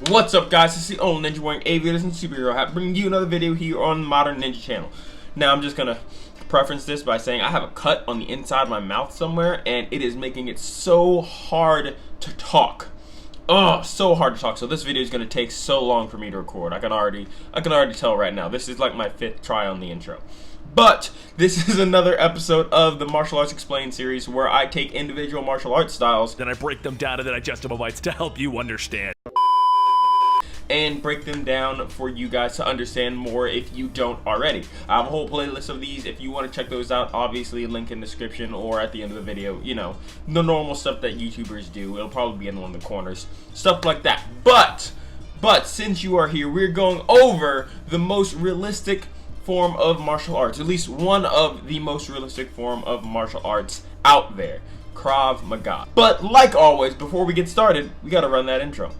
What's up, guys? It's the old ninja wearing aviators and superhero hat, bringing you another video here on Modern Ninja channel. Now, I'm just gonna preference this by saying I have a cut on the inside of my mouth somewhere, and it is making it so hard to talk. Oh, so hard to talk. So this video is gonna take so long for me to record. I can already tell right now. This is like my 5th try on the intro. But this is another episode of the Martial Arts Explained series where I take individual martial arts styles, then I break them down into digestible bites to help you understand. And break them down for you guys to understand more if you don't already. I have a whole playlist of these. If you want to check those out, obviously link in the description or at the end of the video. You know, the normal stuff that YouTubers do. It'll probably be in one of the corners. Stuff like that. But since you are here, we're going over the most realistic form of martial arts. At least one of the most realistic form of martial arts out there. Krav Maga. But like always, before we get started, we gotta run that intro.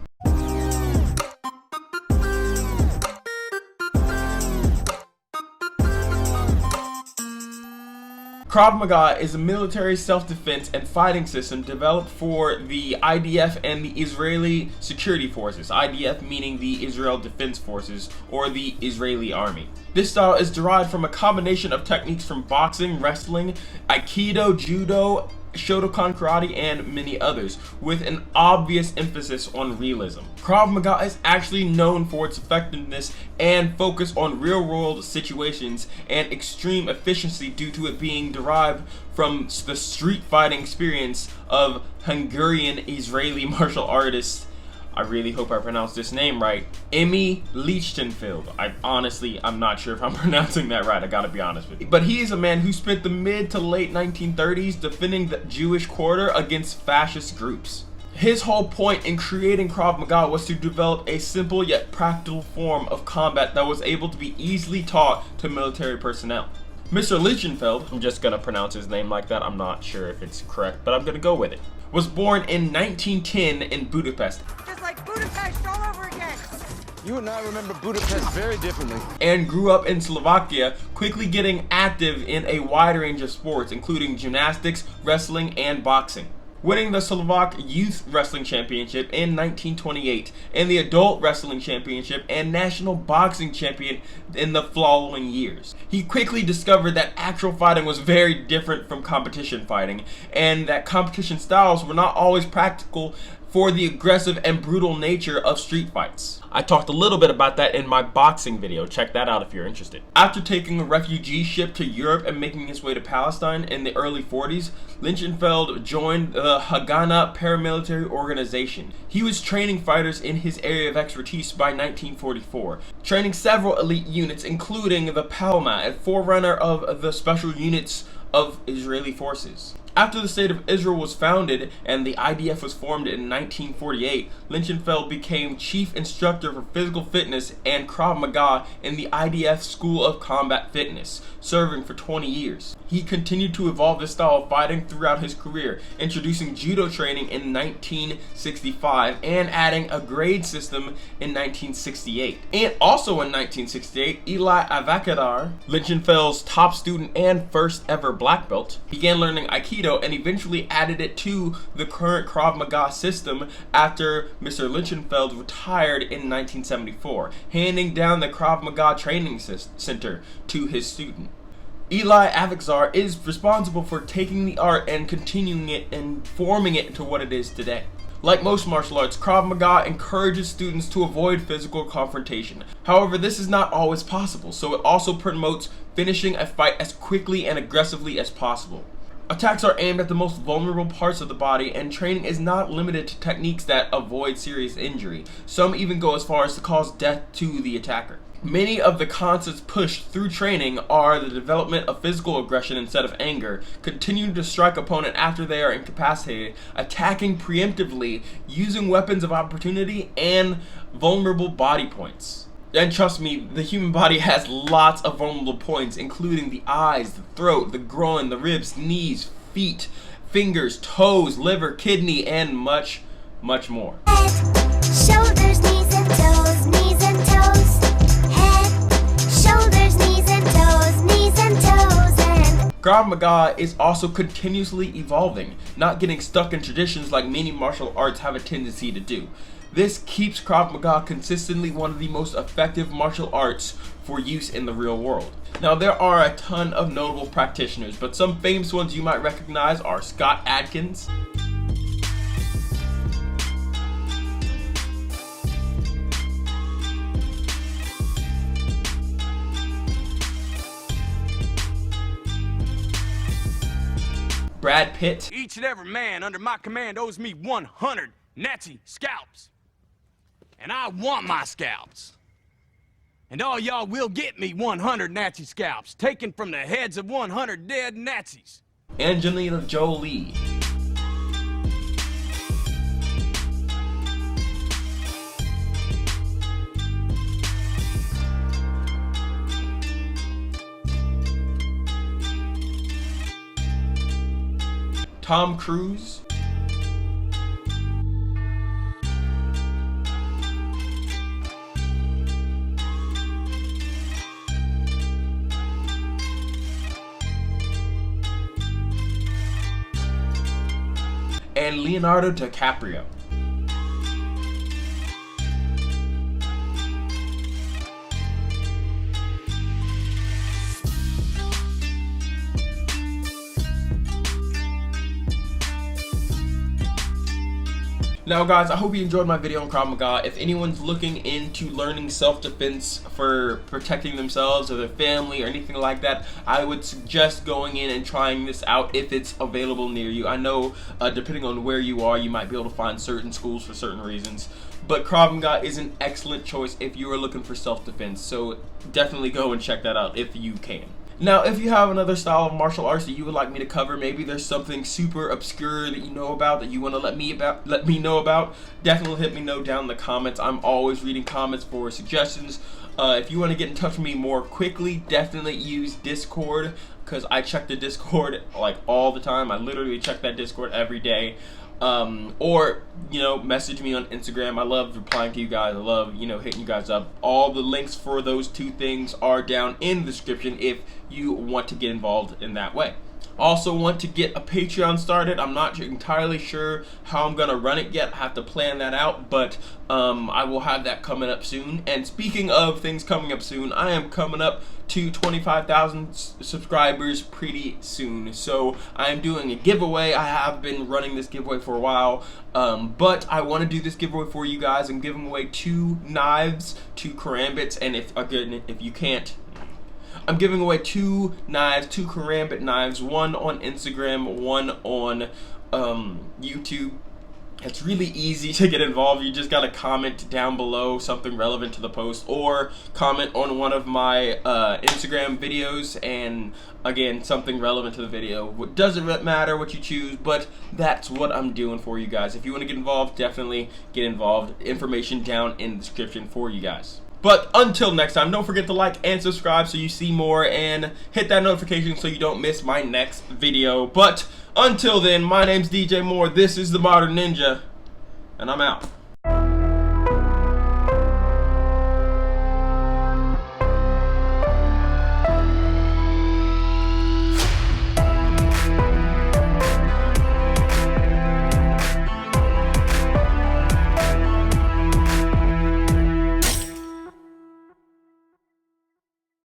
Krav Maga is a military self-defense and fighting system developed for the IDF and the Israeli security forces. IDF meaning the Israel Defense Forces or the Israeli Army. This style is derived from a combination of techniques from boxing, wrestling, aikido, judo, Shotokan karate, and many others, with an obvious emphasis on realism. Krav Maga is actually known for its effectiveness and focus on real-world situations and extreme efficiency due to it being derived from the street fighting experience of Hungarian Israeli martial artist, I really hope I pronounced this name right, Emmy Lichtenfeld. I'm not sure if I'm pronouncing that right, I gotta be honest with you. But he is a man who spent the mid to late 1930s defending the Jewish quarter against fascist groups. His whole point in creating Krav Maga was to develop a simple yet practical form of combat that was able to be easily taught to military personnel. Mr. Lichtenfeld, I'm just gonna pronounce his name like that, I'm not sure if it's correct, but I'm gonna go with it, was born in 1910 in Budapest. Just like Budapest all over again. You and I remember Budapest very differently. And grew up in Slovakia, quickly getting active in a wide range of sports, including gymnastics, wrestling, and boxing. Winning the Slovak Youth Wrestling Championship in 1928 and the Adult Wrestling Championship and National Boxing Champion in the following years. He quickly discovered that actual fighting was very different from competition fighting and that competition styles were not always practical for the aggressive and brutal nature of street fights. I talked a little bit about that in my boxing video. Check that out if you're interested. After taking a refugee ship to Europe and making his way to Palestine in the early 40s, Lichtenfeld joined the Haganah paramilitary organization. He was training fighters in his area of expertise by 1944, training several elite units including the Palma, a forerunner of the special units of Israeli forces. After the State of Israel was founded and the IDF was formed in 1948, Lichtenfeld became chief instructor for physical fitness and Krav Maga in the IDF School of Combat Fitness, serving for 20 years. He continued to evolve this style of fighting throughout his career, introducing judo training in 1965 and adding a grade system in 1968. And also in 1968, Eli Avakadar, Lichtenfeld's top student and first ever black belt, began learning Aikido and eventually added it to the current Krav Maga system after Mr. Lichtenfeld retired in 1974, handing down the Krav Maga training center to his student. Eli Avakadar is responsible for taking the art and continuing it and forming it into what it is today. Like most martial arts, Krav Maga encourages students to avoid physical confrontation. However, this is not always possible, so it also promotes finishing a fight as quickly and aggressively as possible. Attacks are aimed at the most vulnerable parts of the body, and training is not limited to techniques that avoid serious injury. Some even go as far as to cause death to the attacker. Many of the concepts pushed through training are the development of physical aggression instead of anger, continuing to strike opponent after they are incapacitated, attacking preemptively, using weapons of opportunity, and vulnerable body points. And trust me, the human body has lots of vulnerable points, including the eyes, the throat, the groin, the ribs, knees, feet, fingers, toes, liver, kidney, and much, much more. Head, shoulders, knees and toes, knees and toes. Head, shoulders, knees and toes, knees and toes, and Krav Maga is also continuously evolving, not getting stuck in traditions like many martial arts have a tendency to do. This keeps Krav Maga consistently one of the most effective martial arts for use in the real world. Now, there are a ton of notable practitioners, but some famous ones you might recognize are Scott Adkins, Brad Pitt, Each and every man under my command owes me 100 Nazi scalps. And I want my scalps. And all y'all will get me 100 Nazi scalps, taken from the heads of 100 dead Nazis. Angelina Jolie, Tom Cruise, and Leonardo DiCaprio. Now guys, I hope you enjoyed my video on Krav Maga. If anyone's looking into learning self-defense for protecting themselves or their family or anything like that, I would suggest going in and trying this out if it's available near you. I know depending on where you are, you might be able to find certain schools for certain reasons, but Krav Maga is an excellent choice if you are looking for self-defense, so definitely go and check that out if you can. Now, if you have another style of martial arts that you would like me to cover, maybe there's something super obscure that you know about that you want to let me know about, definitely hit me know down in the comments. I'm always reading comments for suggestions. If you want to get in touch with me more quickly, definitely use Discord, because I check the Discord like all the time. I literally check that Discord every day. Or, you know, message me on Instagram. I love replying to you guys. I love, you know, hitting you guys up. All the links for those two things are down in the description if you want to get involved in that way. Also want to get a Patreon started. I'm not entirely sure how I'm gonna run it yet. I have to plan that out, but I will have that coming up soon. And speaking of things coming up soon, I am coming up to 25,000 subscribers pretty soon. So I am doing a giveaway. I have been running this giveaway for a while, but I want to do this giveaway for you guys. I'm giving away 2 knives, 2 karambits, and if you can't, I'm giving away 2 knives, 2 karambit knives, one on Instagram, one on YouTube. It's really easy to get involved. You just gotta comment down below something relevant to the post, or comment on one of my Instagram videos, and again, something relevant to the video. It doesn't matter what you choose, but that's what I'm doing for you guys. If you want to get involved, definitely get involved. Information down in the description for you guys. But until next time, don't forget to like and subscribe so you see more, and hit that notification so you don't miss my next video. But until then, my name's DJ Moore, this is the Modern Ninja, and I'm out.